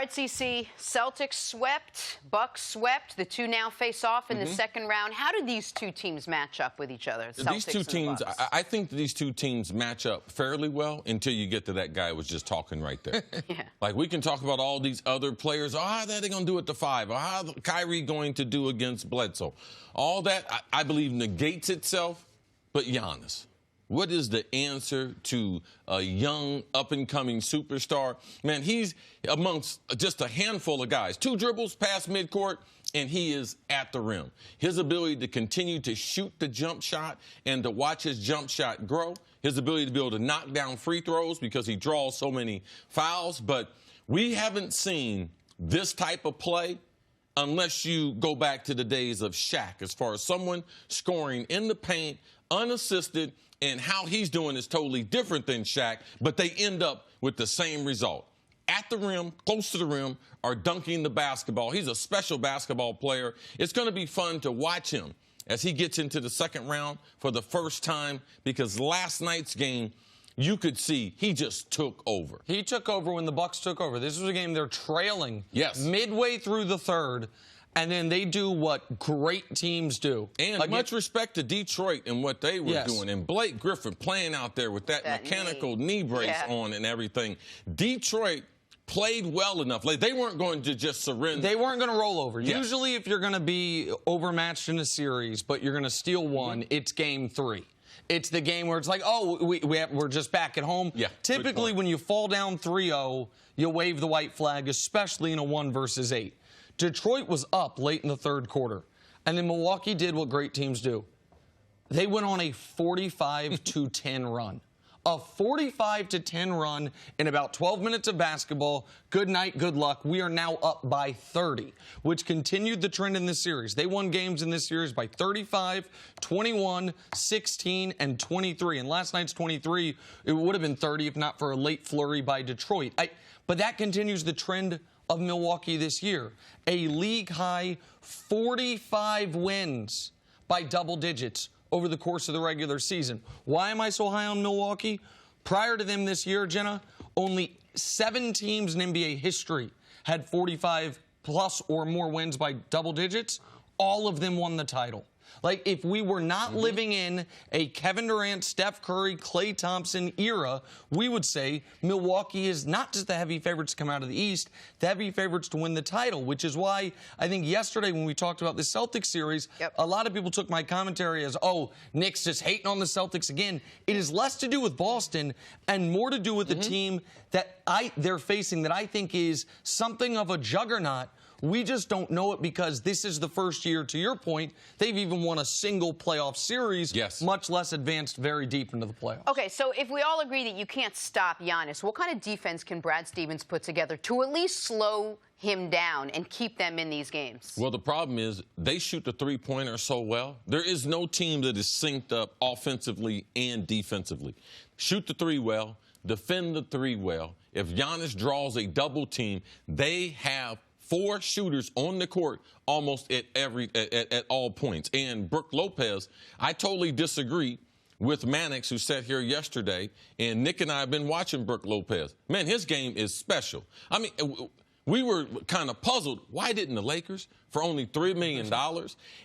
right, CC, Celtics swept, Bucks swept. The two now face off in the second round. How do these two teams match up with each other? These two teams, I think these two teams match up fairly well until you get to that guy who was just talking right there. Yeah. Like, we can talk about all these other players. Oh, how are they going to do it to 5? Or how Kyrie going to do against Bledsoe? All that, I believe, negates itself. But Giannis, what is the answer to a young, up-and-coming superstar? Man, he's amongst just a handful of guys. 2 dribbles past midcourt, and he is at the rim. His ability to continue to shoot the jump shot and to watch his jump shot grow. His ability to be able to knock down free throws because he draws so many fouls. But we haven't seen this type of play unless you go back to the days of Shaq, as far as someone scoring in the paint, unassisted, and how he's doing is totally different than Shaq, but they end up with the same result. At the rim, close to the rim, or dunking the basketball. He's a special basketball player. It's going to be fun to watch him as he gets into the second round for the first time, because last night's game, you could see he just took over. He took over when the Bucks took over. This was a game they're trailing midway through the third. And then they do what great teams do. And much respect to Detroit and what they were doing. And Blake Griffin playing out there with that mechanical knee brace on and everything. Detroit played well enough. Like, they weren't going to just surrender. They weren't going to roll over. Usually if you're going to be overmatched in a series, but you're going to steal one, it's game 3. It's the game where it's like, oh, we're just back at home. Yeah, typically, when you fall down 3-0, you wave the white flag, especially in a 1 versus 8. Detroit was up late in the third quarter, and then Milwaukee did what great teams do. They went on a 45-10 run. A 45-10 run in about 12 minutes of basketball. Good night, good luck. We are now up by 30, which continued the trend in this series. They won games in this series by 35, 21, 16, and 23. And last night's 23, it would have been 30 if not for a late flurry by Detroit. But that continues the trend of Milwaukee this year. A league-high 45 wins by double digits over the course of the regular season. Why am I so high on Milwaukee? Prior to them this year, Jenna, only 7 teams in NBA history had 45-plus or more wins by double digits. All of them won the title. Like, if we were not living in a Kevin Durant, Steph Curry, Klay Thompson era, we would say Milwaukee is not just the heavy favorites to come out of the East, the heavy favorites to win the title, which is why I think yesterday when we talked about the Celtics series, a lot of people took my commentary as, oh, Nick's just hating on the Celtics again. It is less to do with Boston and more to do with the team that they're facing that I think is something of a juggernaut. We just don't know it because this is the first year, to your point, they've even won a single playoff series, much less advanced very deep into the playoffs. Okay, so if we all agree that you can't stop Giannis, what kind of defense can Brad Stevens put together to at least slow him down and keep them in these games? Well, the problem is they shoot the three-pointer so well. There is no team that is synced up offensively and defensively. Shoot the 3 well, defend the 3 well. If Giannis draws a double team, they have 4 shooters on the court almost at all points. And Brook Lopez, I totally disagree with Mannix, who sat here yesterday, and Nick and I have been watching Brook Lopez. Man, his game is special. I mean, we were kind of puzzled. Why didn't the Lakers for only $3 million?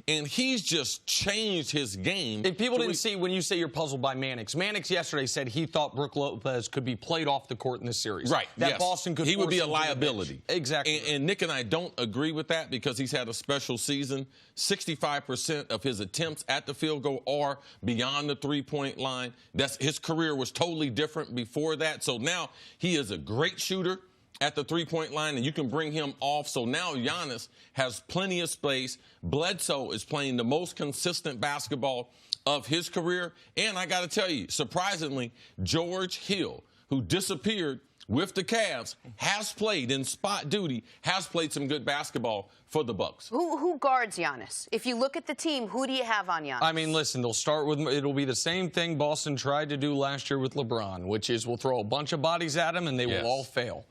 And he's just changed his game. If people didn't see, when you say you're puzzled by Mannix yesterday said he thought Brook Lopez could be played off the court in this series. Right. That Boston could. He would be a liability. Exactly. And Nick and I don't agree with that because he's had a special season. 65% of his attempts at the field goal are beyond the 3-point line. His career was totally different before that. So now he is a great shooter at the 3-point line, and you can bring him off. So now Giannis has plenty of space. Bledsoe is playing the most consistent basketball of his career. And I got to tell you, surprisingly, George Hill, who disappeared with the Cavs, has played in spot duty, has played some good basketball for the Bucks. Who guards Giannis? If you look at the team, who do you have on Giannis? I mean, listen, they'll start with, it'll be the same thing Boston tried to do last year with LeBron, which is we'll throw a bunch of bodies at him and they will all fail.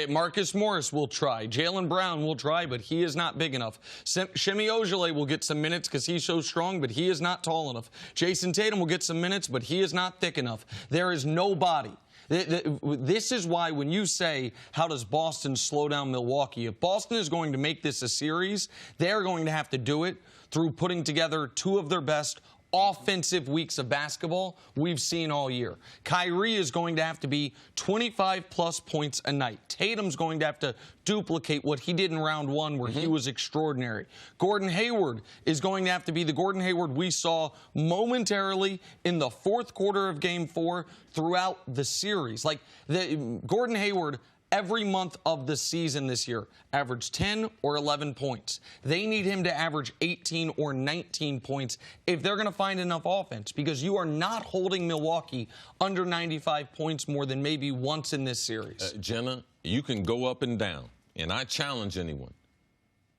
Marcus Morris will try. Jaylen Brown will try, but he is not big enough. Shemi Ojeleye will get some minutes because he's so strong, but he is not tall enough. Jason Tatum will get some minutes, but he is not thick enough. There is nobody This is why when you say, how does Boston slow down Milwaukee? If Boston is going to make this a series, they're going to have to do it through putting together two of their best offensive weeks of basketball we've seen all year. Kyrie is going to have to be 25-plus points a night. Tatum's going to have to duplicate what he did in round one where he was extraordinary. Gordon Hayward is going to have to be the Gordon Hayward we saw momentarily in the fourth quarter of Game 4 throughout the series. Like, Gordon Hayward every month of the season this year averaged 10 or 11 points. They need him to average 18 or 19 points if they're going to find enough offense, because you are not holding Milwaukee under 95 points more than maybe once in this series. Jenna, you can go up and down, and I challenge anyone.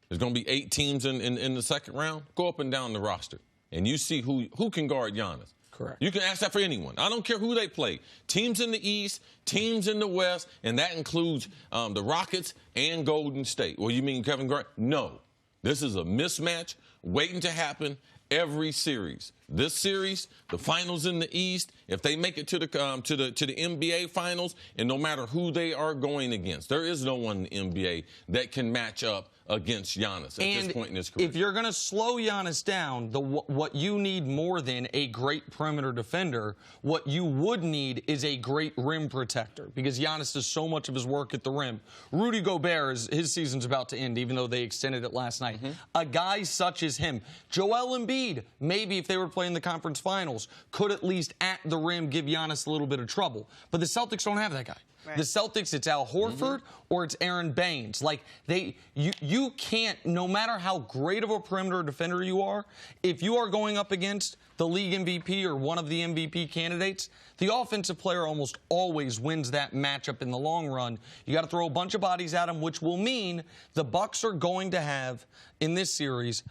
There's going to be 8 teams in the second round. Go up and down the roster, and you see who can guard Giannis. Correct. You can ask that for anyone. I don't care who they play. Teams in the East, teams in the West, and that includes the Rockets and Golden State. Well, you mean Kevin Garnett? No. This is a mismatch waiting to happen every series. This series, the finals in the East, if they make it to the NBA finals, and no matter who they are going against, there is no one in the NBA that can match up against Giannis at this point in his career. If you're going to slow Giannis down, what you need more than a great perimeter defender, what you would need is a great rim protector, because Giannis does so much of his work at the rim. Rudy Gobert, his season's about to end, even though they extended it last night. A guy such as him, Joel Embiid, maybe if they were playing the conference finals, could at least at the rim give Giannis a little bit of trouble. But the Celtics don't have that guy. Right. The Celtics, it's Al Horford or it's Aaron Baines. Like, you can't, no matter how great of a perimeter defender you are, if you are going up against the league MVP or one of the MVP candidates, the offensive player almost always wins that matchup in the long run. You got to throw a bunch of bodies at him, which will mean the Bucks are going to have, in this series,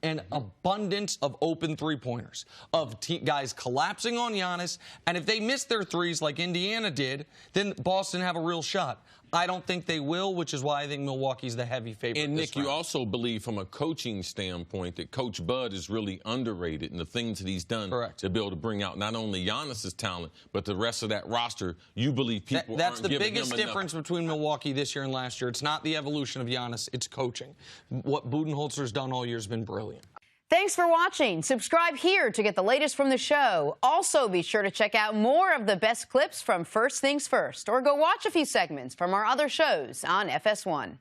an abundance of open three-pointers, of guys collapsing on Giannis, and if they miss their threes like Indiana did, then Boston have a real shot. I don't think they will, which is why I think Milwaukee's the heavy favorite. And, Nick, you also believe from a coaching standpoint that Coach Bud is really underrated in the things that he's done to be able to bring out not only Giannis's talent, but the rest of that roster. You believe people That's aren't the giving biggest him enough. difference between Milwaukee this year and last year. It's not the evolution of Giannis, it's coaching. What Budenholzer's done all year has been brilliant. Thanks for watching. Subscribe here to get the latest from the show. Also, be sure to check out more of the best clips from First Things First, or go watch a few segments from our other shows on FS1.